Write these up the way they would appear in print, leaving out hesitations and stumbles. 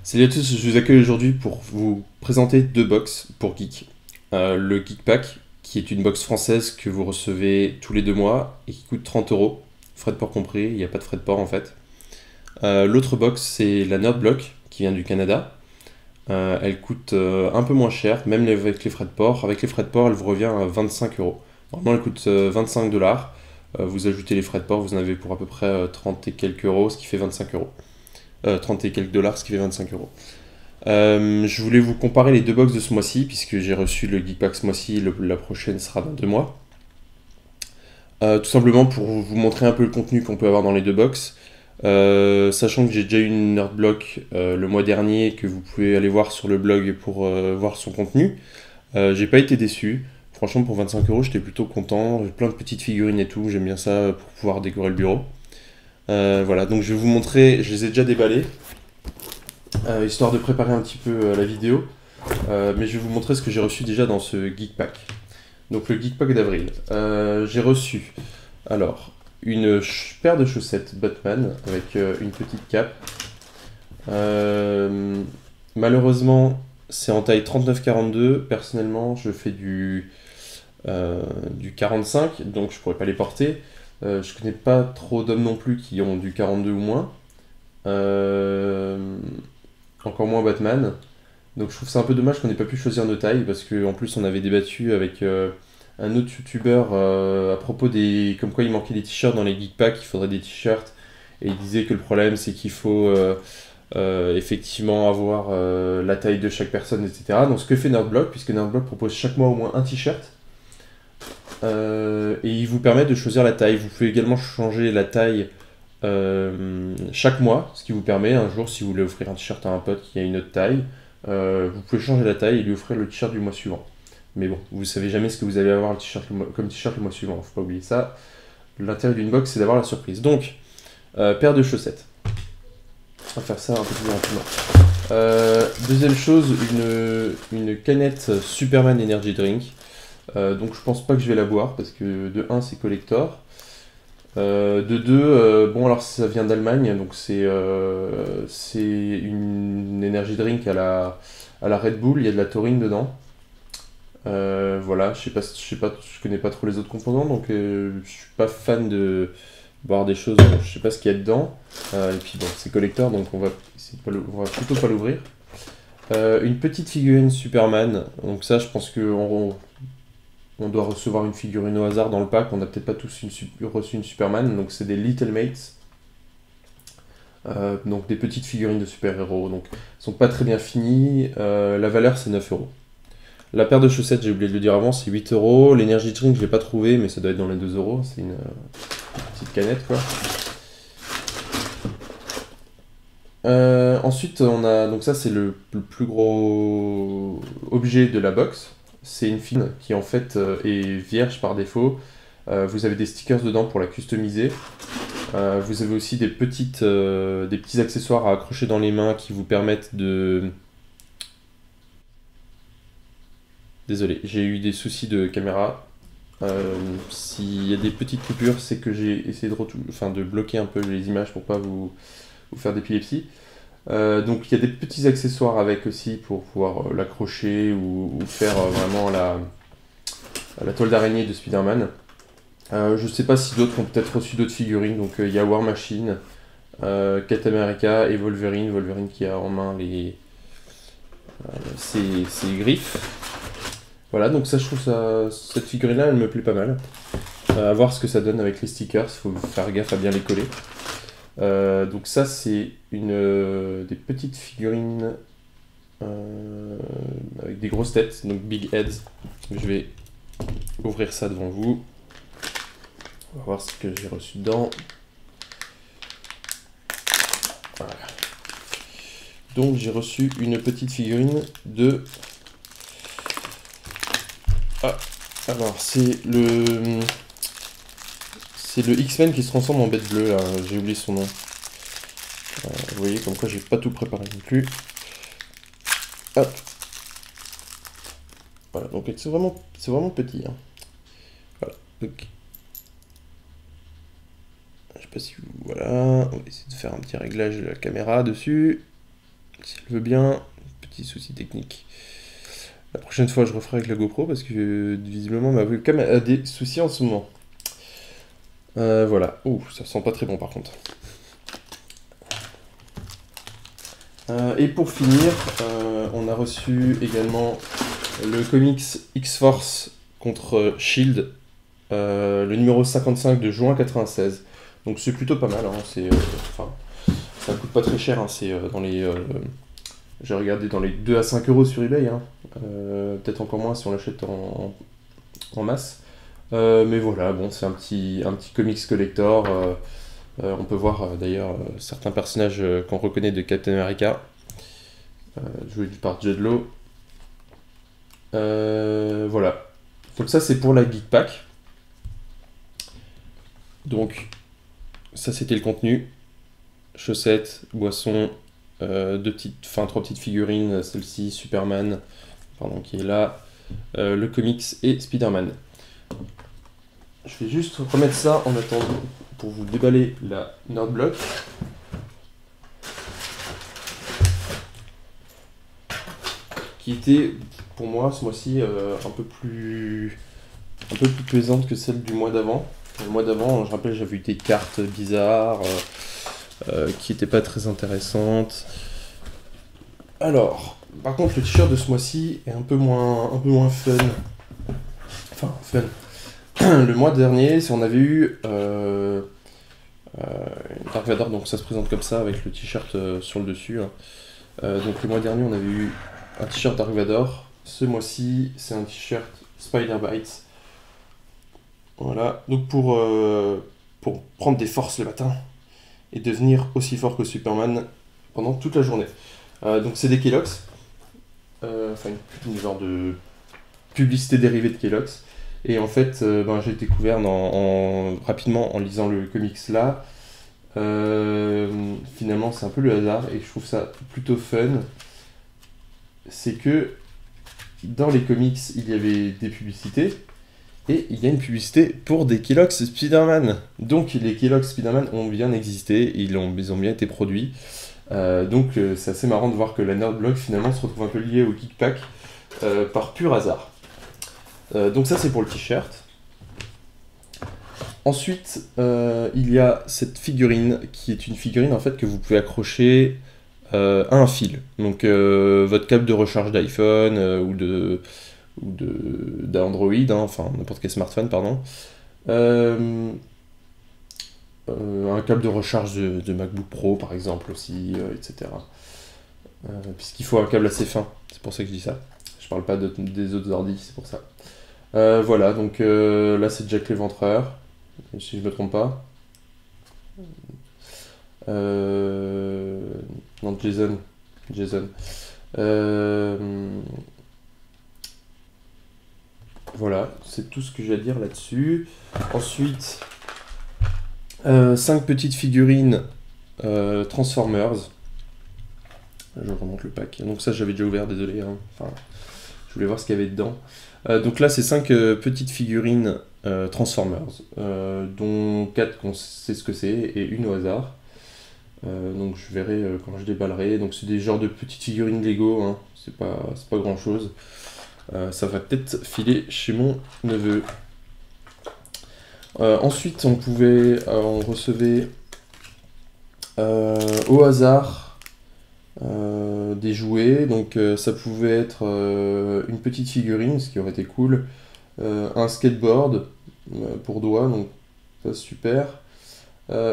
Salut à tous, je vous accueille aujourd'hui pour vous présenter deux box pour Geek. Le Geek Pack, qui est une box française que vous recevez tous les 2 mois et qui coûte 30 euros, frais de port compris, il n'y a pas de frais de port en fait. L'autre box, c'est la Nerd Block, qui vient du Canada. Elle coûte un peu moins cher, même avec les frais de port. Avec les frais de port, elle vous revient à 25 euros. Normalement, elle coûte 25 dollars. Vous ajoutez les frais de port, vous en avez pour à peu près 30 et quelques euros, ce qui fait 25 euros. 30 et quelques dollars, ce qui fait 25 euros. Je voulais vous comparer les deux box de ce mois-ci, puisque j'ai reçu le Geek Pack ce mois-ci, la prochaine sera dans 2 mois. Tout simplement pour vous montrer un peu le contenu qu'on peut avoir dans les deux box. Sachant que j'ai déjà eu une Nerd Block le mois dernier, que vous pouvez aller voir sur le blog pour voir son contenu. J'ai pas été déçu. Franchement, pour 25 euros, j'étais plutôt content. J'ai plein de petites figurines et tout. J'aime bien ça pour pouvoir décorer le bureau. Voilà, donc je vais vous montrer. Je les ai déjà déballés, histoire de préparer un petit peu la vidéo. Mais je vais vous montrer ce que j'ai reçu déjà dans ce Geek Pack. Donc le Geek Pack d'avril. J'ai reçu alors une paire de chaussettes Batman avec une petite cape. Malheureusement, c'est en taille 39-42. Personnellement, je fais du 45, donc je pourrais pas les porter. Je connais pas trop d'hommes non plus qui ont du 42 ou moins. Encore moins Batman. Donc je trouve ça un peu dommage qu'on n'ait pas pu choisir nos tailles parce qu'en plus on avait débattu avec un autre youtubeur à propos des. Comme quoi il manquait des t-shirts dans les Geek Packs, il faudrait des t-shirts. Et il disait que le problème c'est qu'il faut effectivement avoir la taille de chaque personne, etc. Donc ce que fait Nerdblock, puisque Nerdblock propose chaque mois au moins un t-shirt. Et il vous permet de choisir la taille. Vous pouvez également changer la taille chaque mois, ce qui vous permet un jour, si vous voulez offrir un t-shirt à un pote qui a une autre taille, vous pouvez changer la taille et lui offrir le t-shirt du mois suivant. Mais bon, vous savez jamais ce que vous allez avoir comme t-shirt le mois suivant, faut pas oublier ça. L'intérêt d'une box, c'est d'avoir la surprise. Donc, paire de chaussettes. On va faire ça un peu plus rapidement. Deuxième chose, une canette Superman Energy Drink. Donc je pense pas que je vais la boire parce que de 1 c'est collector. De 2, bon alors ça vient d'Allemagne, donc c'est une energy drink à la Red Bull, il y a de la taurine dedans. Voilà, je connais pas trop les autres composants, donc je suis pas fan de boire des choses, je sais pas ce qu'il y a dedans. Et puis bon, c'est collector, donc on va plutôt pas l'ouvrir. Une petite figurine Superman, donc ça je pense que on doit recevoir une figurine au hasard dans le pack. On n'a peut-être pas tous reçu une Superman. Donc c'est des Little Mates. Donc des petites figurines de super-héros. Donc elles sont pas très bien finies. La valeur c'est 9 euros. La paire de chaussettes, j'ai oublié de le dire avant, c'est 8 euros. L'énergie drink, je l'ai pas trouvé, mais ça doit être dans les 2 euros. C'est une petite canette quoi. Ensuite, on a. Donc ça c'est le plus gros objet de la box. C'est une fine qui en fait est vierge par défaut. Vous avez des stickers dedans pour la customiser. Vous avez aussi des petits accessoires à accrocher dans les mains qui vous permettent de... Désolé, j'ai eu des soucis de caméra. S'il y a des petites coupures, c'est que j'ai essayé de bloquer un peu les images pour pas vous faire d'épilepsie. Donc il y a des petits accessoires avec aussi pour pouvoir l'accrocher ou faire vraiment la toile d'araignée de Spider-Man. Je sais pas si d'autres ont peut-être reçu d'autres figurines, donc il y a War Machine, Captain America et Wolverine. Wolverine qui a en main ses griffes. Voilà, donc ça je trouve cette figurine-là, elle me plaît pas mal. À voir ce que ça donne avec les stickers, faut faire gaffe à bien les coller. Donc ça c'est des petites figurines avec des grosses têtes, donc big heads. Je vais ouvrir ça devant vous. On va voir ce que j'ai reçu dedans. Voilà. Donc j'ai reçu une petite figurine de... Ah, alors c'est le X-Men qui se transforme en bête bleue là, j'ai oublié son nom. Vous voyez comme quoi j'ai pas tout préparé non plus. Hop. Voilà, donc c'est vraiment petit. Hein. Voilà. Donc, je sais pas si vous... Voilà. On va essayer de faire un petit réglage de la caméra dessus. si elle veut bien. Petit souci technique. La prochaine fois, je referai avec la GoPro parce que visiblement ma webcam a des soucis en ce moment. Voilà. Ouh, ça sent pas très bon par contre. Et pour finir, on a reçu également le comics X-Force contre Shield, le numéro 55 de juin 96. Donc c'est plutôt pas mal, hein, ça coûte pas très cher, hein, c'est dans les... j'ai regardé dans les 2 à 5 euros sur eBay, hein, peut-être encore moins si on l'achète en masse. Mais voilà, bon, c'est un petit comics collector. On peut voir d'ailleurs certains personnages qu'on reconnaît de Captain America, joué par Jude Law. Voilà. Donc ça c'est pour la Geek Pack. Donc ça c'était le contenu. Chaussettes, boissons, trois petites figurines, celle-ci, Superman, pardon, qui est là, le comics et Spider-Man. Je vais juste remettre ça en attendant pour vous déballer la Nerdblock. Qui était pour moi ce mois-ci un peu plus plaisante que celle du mois d'avant. Le mois d'avant, je rappelle, j'avais eu des cartes bizarres qui n'étaient pas très intéressantes. Alors, par contre, le t-shirt de ce mois-ci est un peu moins fun. Enfin, fun. Le mois dernier, on avait eu Dark Vador, donc ça se présente comme ça avec le t-shirt sur le dessus. Hein. Donc le mois dernier, on avait eu un t-shirt Dark Vador. Ce mois-ci, c'est un t-shirt Spider-Bytes. Voilà, donc pour prendre des forces le matin et devenir aussi fort que Superman pendant toute la journée. Donc c'est des Kellogg's, enfin une genre de publicité dérivée de Kellogg's. Et en fait, j'ai découvert rapidement en lisant le comics là, finalement c'est un peu le hasard et je trouve ça plutôt fun. C'est que dans les comics, il y avait des publicités. Et il y a une publicité pour des Kellogg's Spider-Man. Donc les Kellogg's Spider-Man ont bien existé, ils ont bien été produits. Donc c'est assez marrant de voir que la Nerdblock finalement se retrouve un peu liée au Geek Pack par pur hasard. Donc ça c'est pour le t-shirt. Ensuite il y a cette figurine qui est une figurine en fait que vous pouvez accrocher à un fil. Donc votre câble de recharge d'iPhone ou d'Android, hein, enfin n'importe quel smartphone, pardon. Un câble de recharge de MacBook Pro par exemple aussi, etc. Puisqu'il faut un câble assez fin, c'est pour ça que je dis ça. Je parle pas des autres ordi, c'est pour ça. Voilà, donc là c'est Jack l'Éventreur, si je me trompe pas. Non, Jason. Voilà, c'est tout ce que j'ai à dire là-dessus. Ensuite, 5 petites figurines Transformers. Je remonte le pack. Donc ça, j'avais déjà ouvert, désolé. Hein. Enfin, je voulais voir ce qu'il y avait dedans. Donc là, c'est 5 petites figurines Transformers, dont 4 qu'on sait ce que c'est, et une au hasard. Donc je verrai quand je déballerai. Donc c'est des genres de petites figurines Lego, hein. C'est pas grand-chose. Ça va peut-être filer chez mon neveu. Ensuite, on recevait au hasard des jouets. Donc ça pouvait être une petite figurine, ce qui aurait été cool. Un skateboard pour doigts, donc ça c'est super.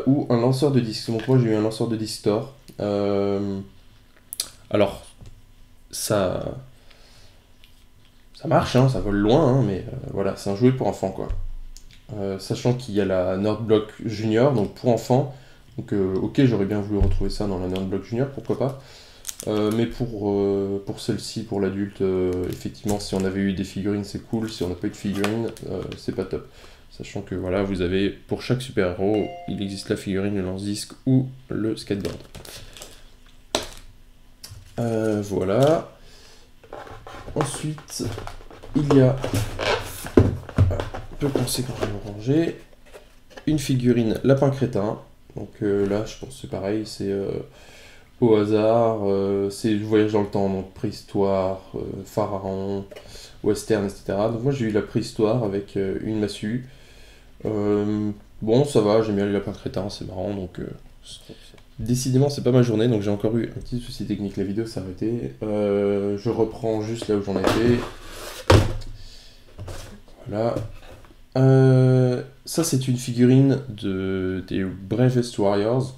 Ou un lanceur de disques. Donc moi j'ai eu un lanceur de disques Thor. Alors, ça marche, hein, ça vole loin, hein, mais voilà, c'est un jouet pour enfants, quoi. Sachant qu'il y a la Nerdblock Junior, donc pour enfants. Donc ok, j'aurais bien voulu retrouver ça dans la Nerdblock Junior, pourquoi pas. Mais pour celle-ci, pour l'adulte, effectivement, si on avait eu des figurines, c'est cool. Si on n'a pas eu de figurines, c'est pas top. Sachant que voilà, vous avez pour chaque super-héros, il existe la figurine, le lance-disque ou le skateboard. Voilà. Ensuite, il y a, on peut penser qu'on va le ranger, une figurine lapin crétin. Donc là, je pense que c'est pareil, c'est au hasard. C'est le voyage dans le temps, donc préhistoire, pharaon, western, etc. Donc moi j'ai eu la préhistoire avec une massue. Bon, ça va, j'aime bien les lapins crétins, c'est marrant, donc... Décidément, c'est pas ma journée, donc j'ai encore eu un petit souci technique, la vidéo s'est arrêtée. Je reprends juste là où j'en étais. Voilà. Ça, c'est une figurine des Bravest Warriors.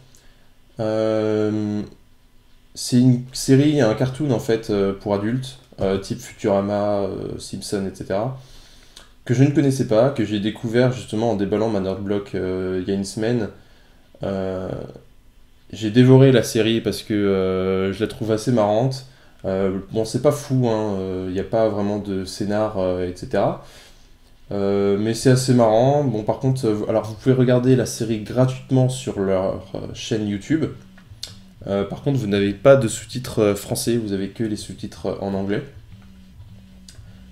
C'est une série, un cartoon en fait pour adultes, type Futurama, Simpson, etc. Que je ne connaissais pas, que j'ai découvert justement en déballant ma Nerdblock il y a une semaine. Euh, j'ai dévoré la série parce que je la trouve assez marrante. Bon, c'est pas fou, hein, il n'y a pas vraiment de scénar, etc. Mais c'est assez marrant. Bon, par contre, alors vous pouvez regarder la série gratuitement sur leur chaîne YouTube. Par contre, vous n'avez pas de sous-titres français, vous avez que les sous-titres en anglais.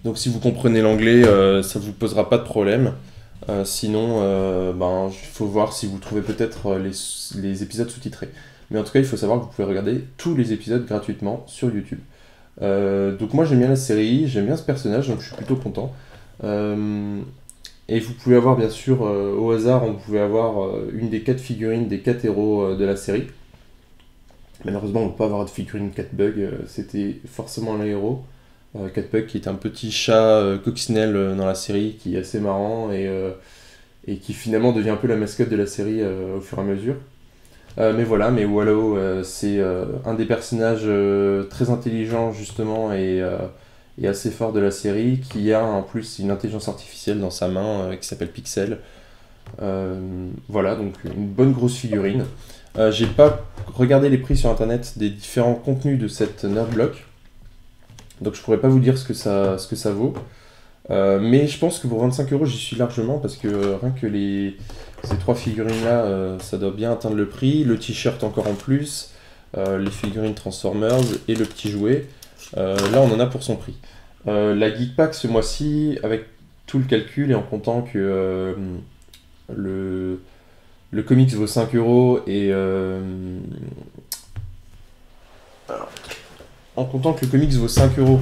Donc si vous comprenez l'anglais, ça vous posera pas de problème. Sinon, ben, il faut voir si vous trouvez peut-être les épisodes sous-titrés. Mais en tout cas, il faut savoir que vous pouvez regarder tous les épisodes gratuitement sur YouTube. Donc moi j'aime bien la série, j'aime bien ce personnage, donc je suis plutôt content. Et vous pouvez avoir bien sûr, au hasard, on pouvait avoir une des 4 figurines des 4 héros de la série. Malheureusement, on ne peut pas avoir de figurine Catbug, c'était forcément un héros. Catbug qui est un petit chat coccinelle dans la série, qui est assez marrant et qui finalement devient un peu la mascotte de la série au fur et à mesure. Mais voilà, mais Wallow, c'est un des personnages très intelligents justement et assez fort de la série, qui a en plus une intelligence artificielle dans sa main qui s'appelle Pixel. Voilà, donc une bonne grosse figurine. J'ai pas regardé les prix sur internet des différents contenus de cette Nerdblock, donc je pourrais pas vous dire ce que ça vaut. Mais je pense que pour 25 € j'y suis largement parce que rien que ces 3 figurines là, ça doit bien atteindre le prix. Le t-shirt encore en plus, les figurines Transformers et le petit jouet. Là on en a pour son prix. La Geek Pack ce mois-ci, avec tout le calcul et en comptant que le comics vaut 5 € et en comptant que le comics vaut 5 €.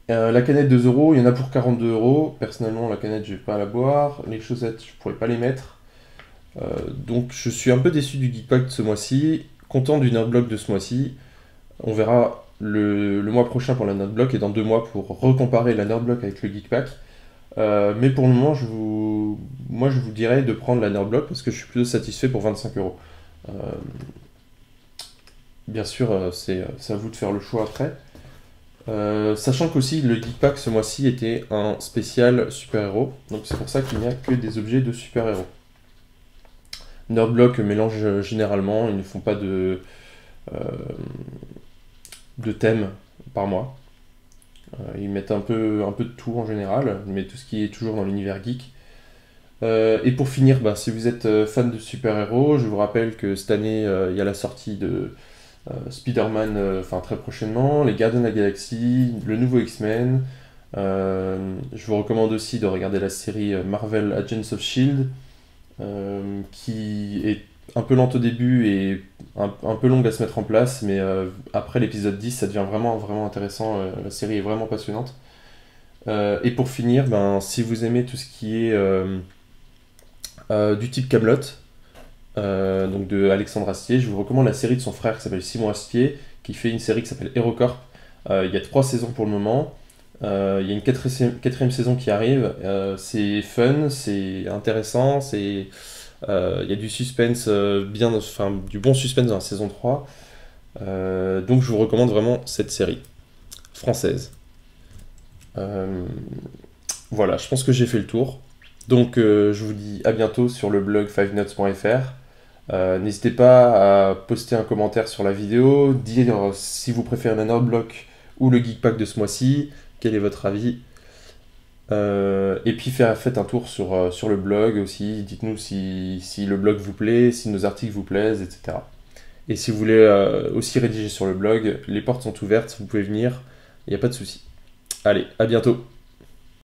La canette 2 €, il y en a pour 42 €. Personnellement, la canette, je vais pas la boire. Les chaussettes, je pourrais pas les mettre. Donc, je suis un peu déçu du Geek Pack de ce mois-ci. Content du Nerdblock de ce mois-ci. On verra le mois prochain pour la Nerdblock et dans 2 mois pour recomparer la Nerdblock avec le Geek Pack. Mais pour le moment, moi, je vous dirais de prendre la Nerdblock parce que je suis plutôt satisfait pour 25 €. Bien sûr, c'est à vous de faire le choix après. Sachant qu'aussi le Geek Pack ce mois-ci était un spécial super-héros, donc c'est pour ça qu'il n'y a que des objets de super-héros. Nerdblock mélange généralement, ils ne font pas de thème par mois. Ils mettent un peu de tout en général, mais tout ce qui est toujours dans l'univers geek. Et pour finir, bah, si vous êtes fan de super-héros, je vous rappelle que cette année, il y a la sortie de Spider-Man très prochainement, les Gardiens de la Galaxie, le nouveau X-Men. Je vous recommande aussi de regarder la série Marvel Agents of Shield, qui est un peu lente au début et un peu longue à se mettre en place, mais après l'épisode 10, ça devient vraiment, vraiment intéressant. La série est vraiment passionnante. Et pour finir, ben, si vous aimez tout ce qui est du type Camelot, donc de Alexandre Astier, je vous recommande la série de son frère qui s'appelle Simon Astier, qui fait une série qui s'appelle HeroCorp. Il y a 3 saisons pour le moment. Il y a une quatrième saison qui arrive. C'est fun, c'est intéressant, il y a du suspense, du bon suspense dans la saison 3. Donc je vous recommande vraiment cette série française. Voilà, je pense que j'ai fait le tour. Donc je vous dis à bientôt sur le blog 5notes.fr. N'hésitez pas à poster un commentaire sur la vidéo, dire si vous préférez la Nerdblock ou le Geek Pack de ce mois-ci, quel est votre avis. Et puis faites un tour sur le blog aussi, dites-nous si le blog vous plaît, si nos articles vous plaisent, etc. Et si vous voulez aussi rédiger sur le blog, les portes sont ouvertes, vous pouvez venir, il n'y a pas de souci. Allez, à bientôt.